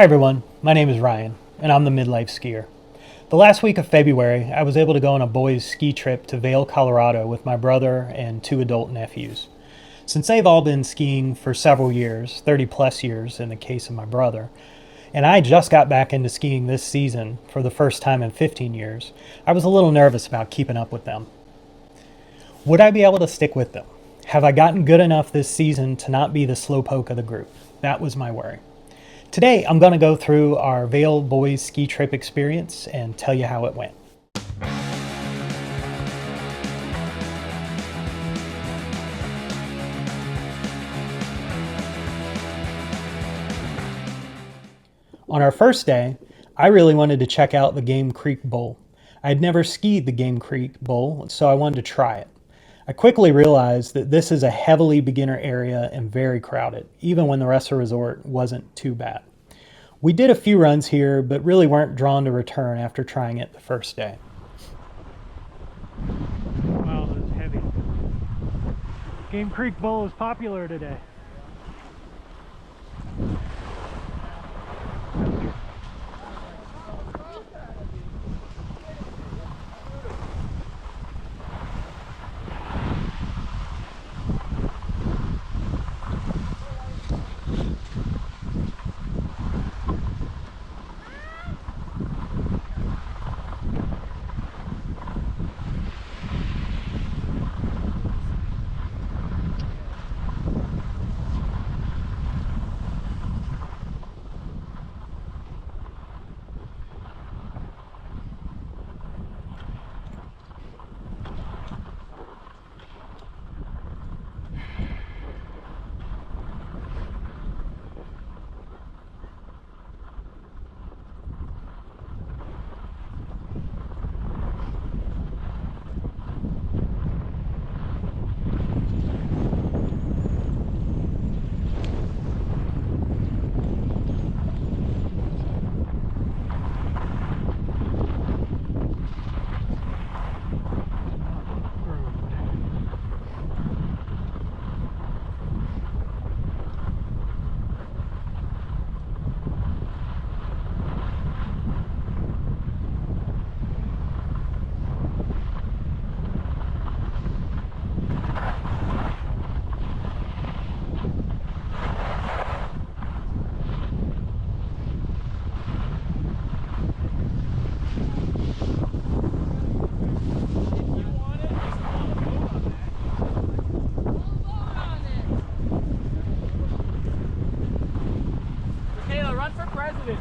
Hi everyone, my name is Ryan, and I'm the midlife skier. The last week of February, I was able to go on a boys' ski trip to Vail, Colorado with my brother and two adult nephews. Since they've all been skiing for several years, 30 plus years in the case of my brother, and I just got back into skiing this season for the first time in 15 years, I was a little nervous about keeping up with them. Would I be able to stick with them? Have I gotten good enough this season to not be the slowpoke of the group? That was my worry. Today, I'm going to go through our Vail boys ski trip experience and tell you how it went. On our first day, I really wanted to check out the Game Creek Bowl. I had never skied the Game Creek Bowl, so I wanted to try it. I quickly realized that this is a heavily beginner area and very crowded, even when the rest of the resort wasn't too bad. We did a few runs here, but really weren't drawn to return after trying it the first day. Wow, this is heavy. Game Creek Bowl is popular today. Run for president.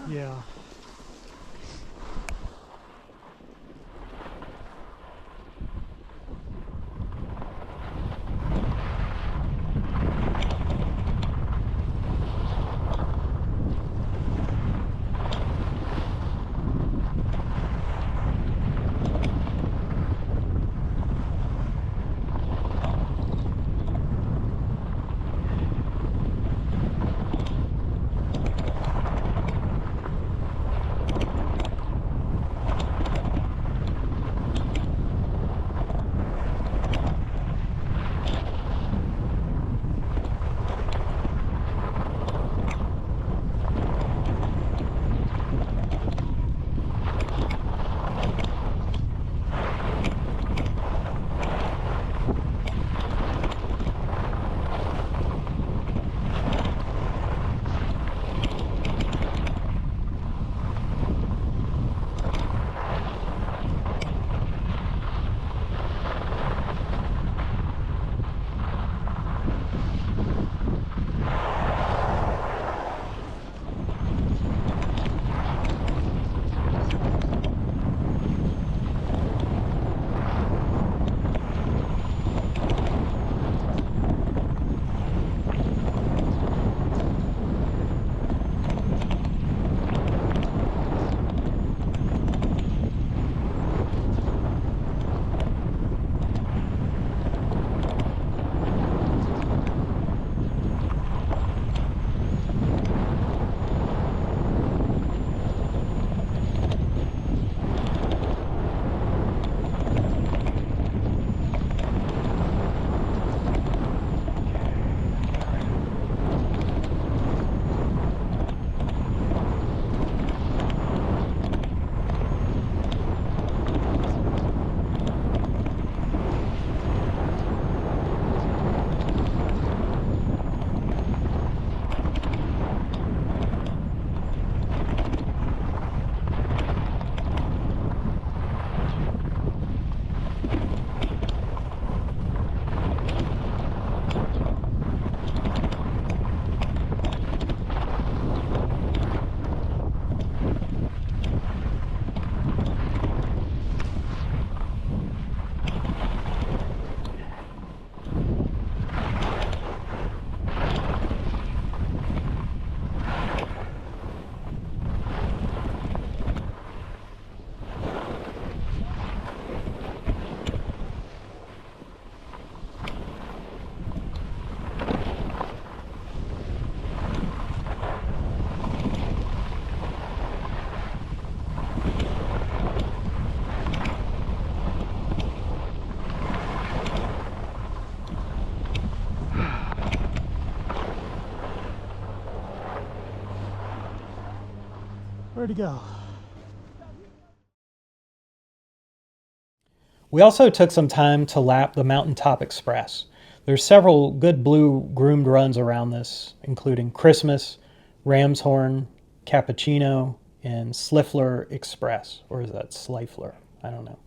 Yeah. Where'd he go? We also took some time to lap the Mountaintop Express. There's several good blue groomed runs around this, including Christmas, Ramshorn, Cappuccino, and Slifler Express. Or is that Slifler? I don't know.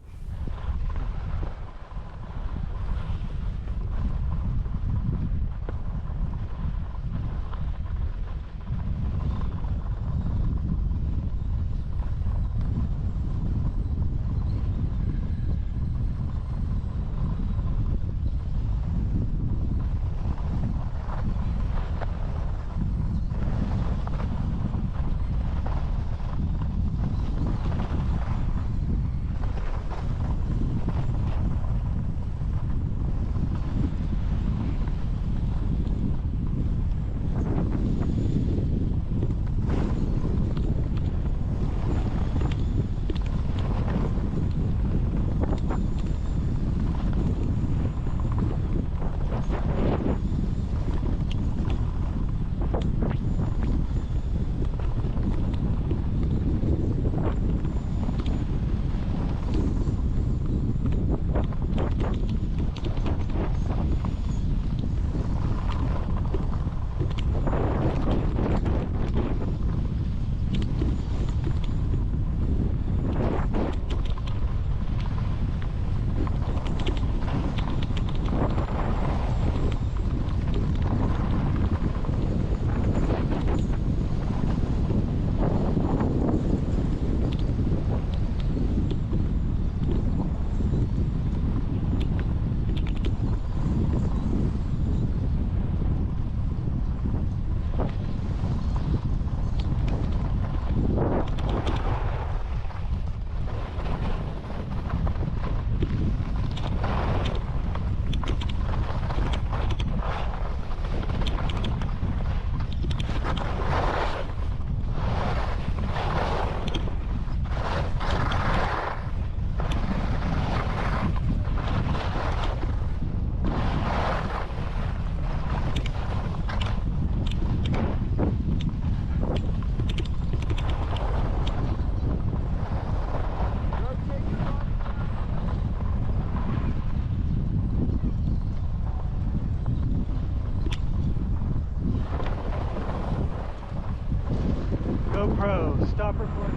GoPro, stop recording.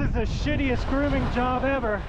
is the shittiest grooming job ever.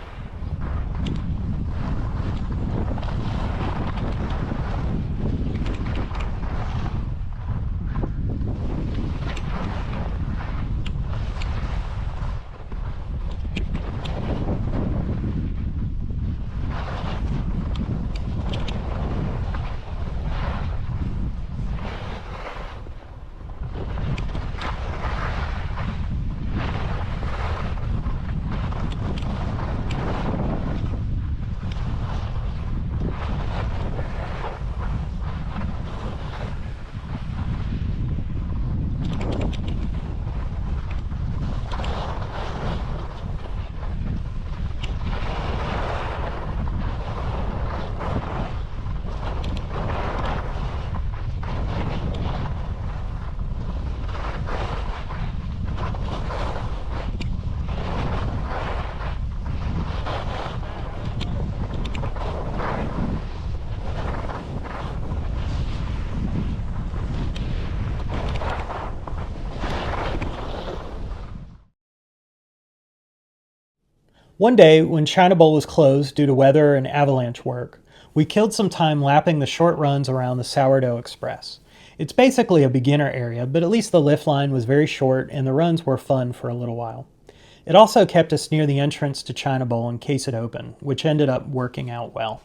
One day, when China Bowl was closed due to weather and avalanche work, we killed some time lapping the short runs around the Sourdough Express. It's basically a beginner area, but at least the lift line was very short and the runs were fun for a little while. It also kept us near the entrance to China Bowl in case it opened, which ended up working out well.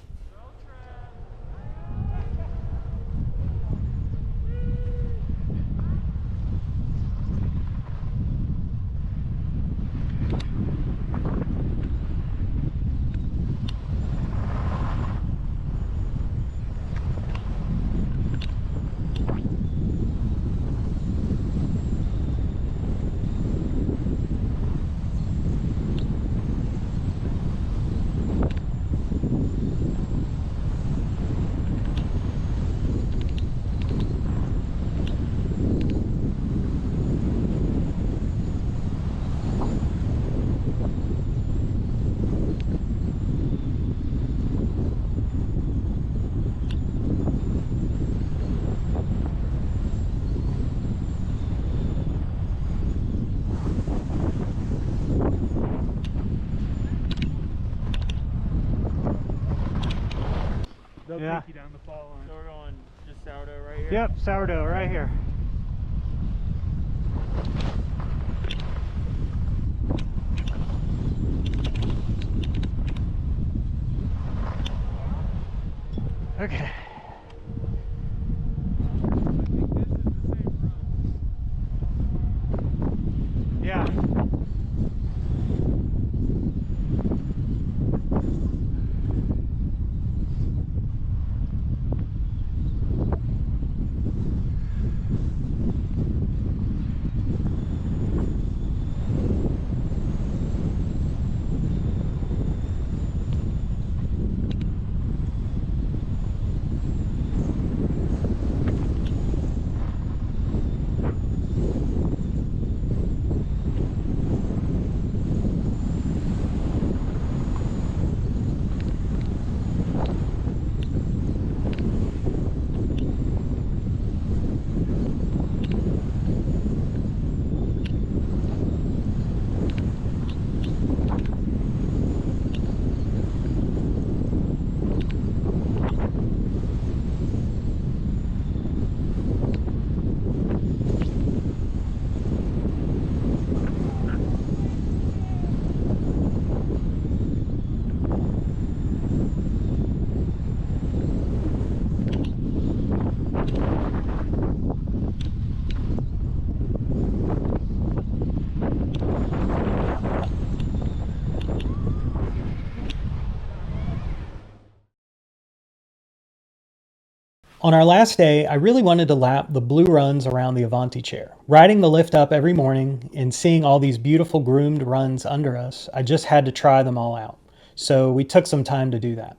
They'll Yeah. take you down the fall line. So we're going just sourdough right here? Yep, sourdough right here. Okay. Yeah. On our last day, I really wanted to lap the blue runs around the Avanti chair. Riding the lift up every morning and seeing all these beautiful groomed runs under us, I just had to try them all out. So we took some time to do that.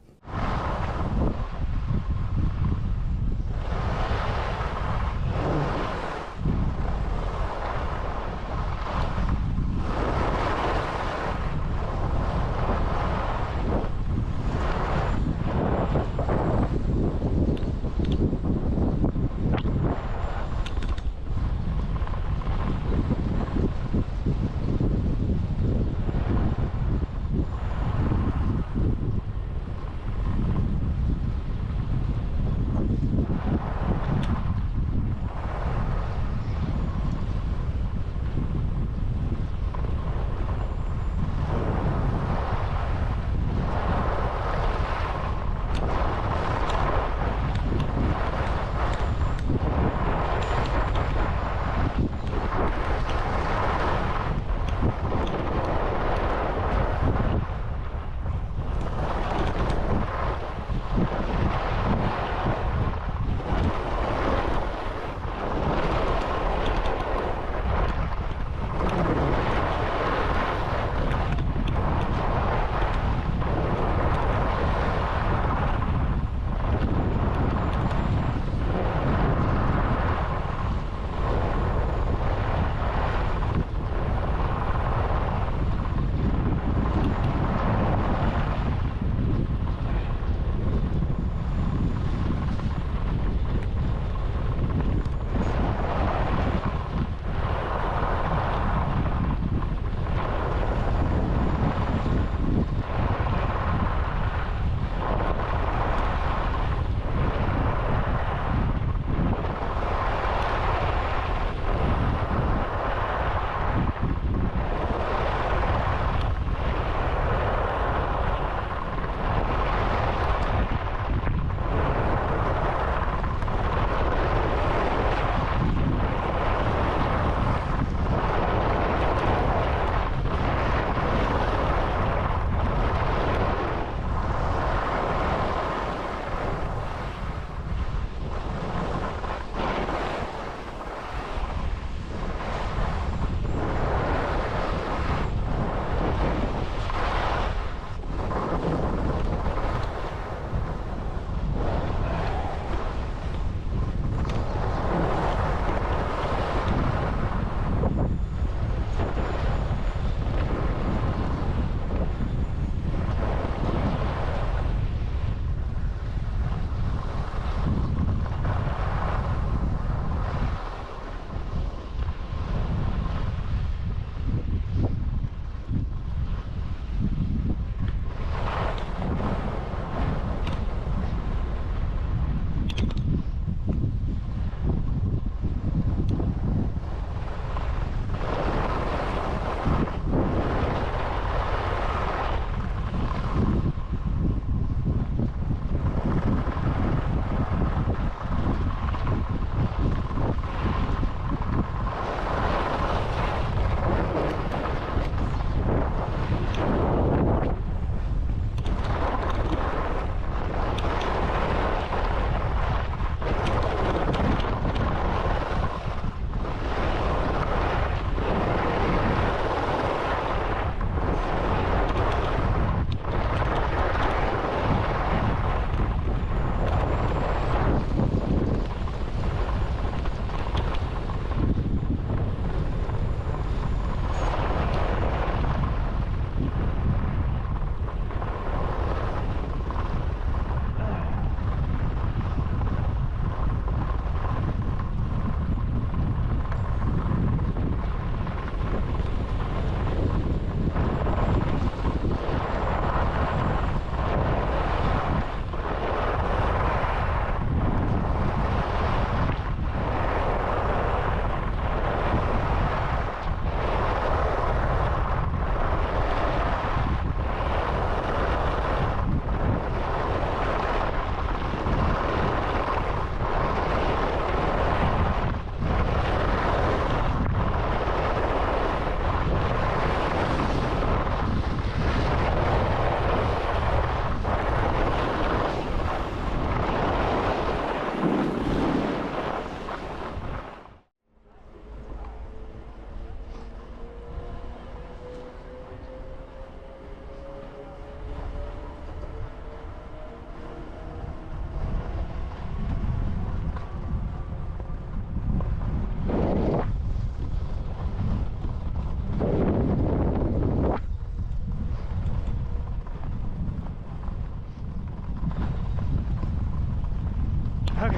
Okay,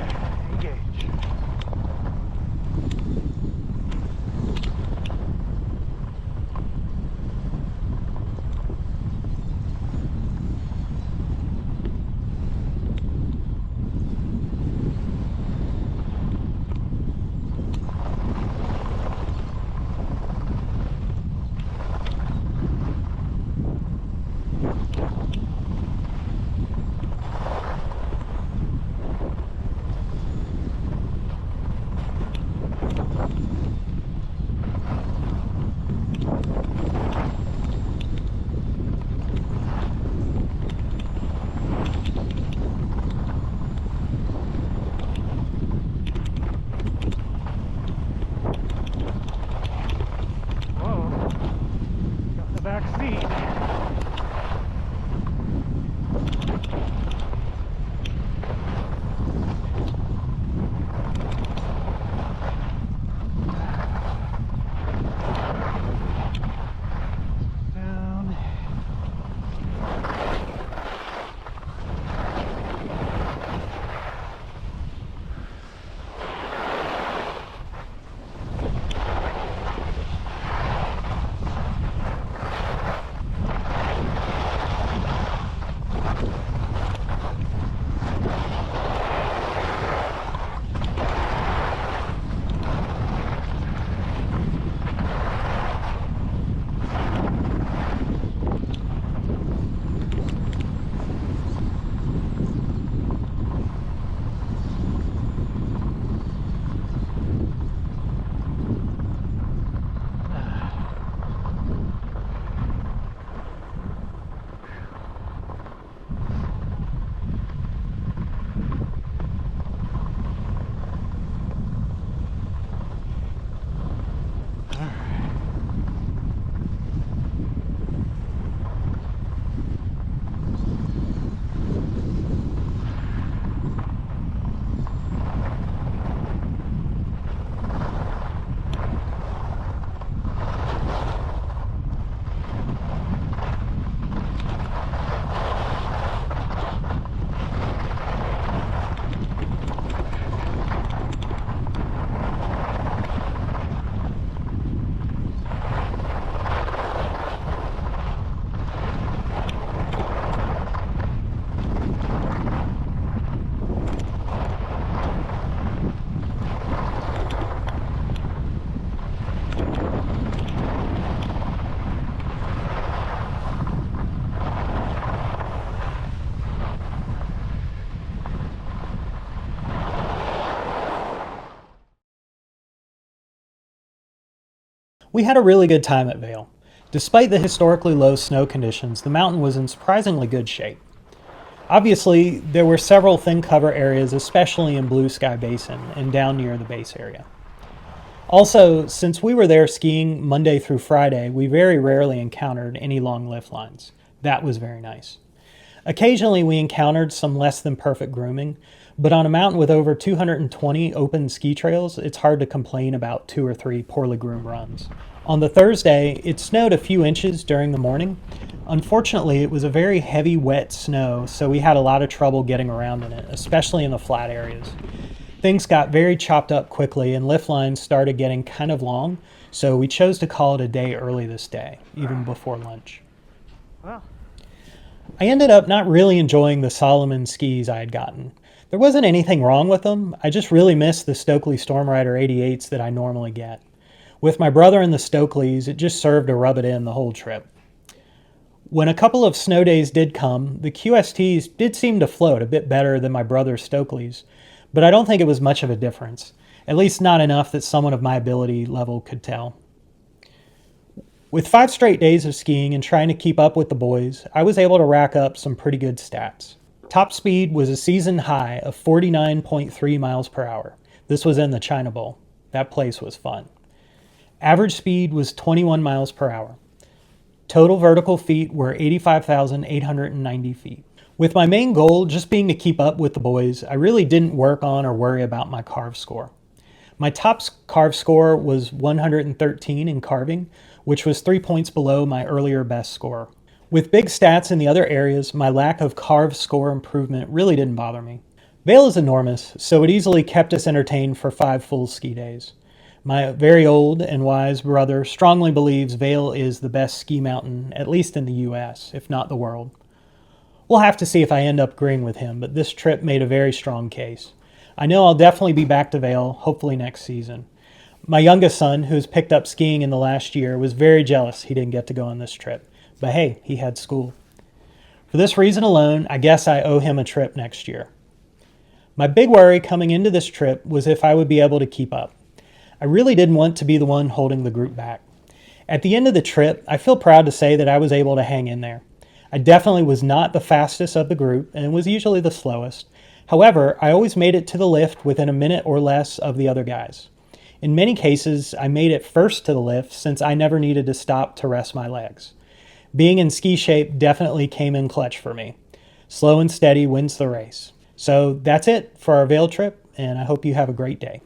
engage. Whoa, got in the back seat. Down. We had a really good time at Vail. Despite the historically low snow conditions, the mountain was in surprisingly good shape. Obviously, there were several thin cover areas, especially in Blue Sky Basin and down near the base area. Also, since we were there skiing Monday through Friday, we very rarely encountered any long lift lines. That was very nice. Occasionally, we encountered some less than perfect grooming, but on a mountain with over 220 open ski trails, it's hard to complain about 2 or 3 poorly groomed runs. On the Thursday, it snowed a few inches during the morning. Unfortunately, it was a very heavy, wet snow, so we had a lot of trouble getting around in it, especially in the flat areas. Things got very chopped up quickly, and lift lines started getting kind of long, so we chose to call it a day early this day, even before lunch. Well, I ended up not really enjoying the Solomon skis I had gotten. There wasn't anything wrong with them, I just really missed the Stokely Stormrider 88s that I normally get. With my brother and the Stokeleys, it just served to rub it in the whole trip. When a couple of snow days did come, the QSTs did seem to float a bit better than my brother's Stokeleys, but I don't think it was much of a difference, at least not enough that someone of my ability level could tell. With 5 straight days of skiing and trying to keep up with the boys, I was able to rack up some pretty good stats. Top speed was a season high of 49.3 miles per hour. This was in the China Bowl. That place was fun. Average speed was 21 miles per hour. Total vertical feet were 85,890 feet. With my main goal just being to keep up with the boys, I really didn't work on or worry about my carve score. My top carve score was 113 in carving, which was 3 points below my earlier best score. With big stats in the other areas, my lack of carve score improvement really didn't bother me. Vail is enormous, so it easily kept us entertained for 5 full ski days. My very old and wise brother strongly believes Vail is the best ski mountain, at least in the US, if not the world. We'll have to see if I end up agreeing with him, but this trip made a very strong case. I know I'll definitely be back to Vail, hopefully next season. My youngest son, who's picked up skiing in the last year, was very jealous he didn't get to go on this trip. But hey, he had school. For this reason alone, I guess I owe him a trip next year. My big worry coming into this trip was if I would be able to keep up. I really didn't want to be the one holding the group back. At the end of the trip, I feel proud to say that I was able to hang in there. I definitely was not the fastest of the group and was usually the slowest. However, I always made it to the lift within a minute or less of the other guys. In many cases, I made it first to the lift since I never needed to stop to rest my legs. Being in ski shape definitely came in clutch for me. Slow and steady wins the race. So that's it for our Vail trip, and I hope you have a great day.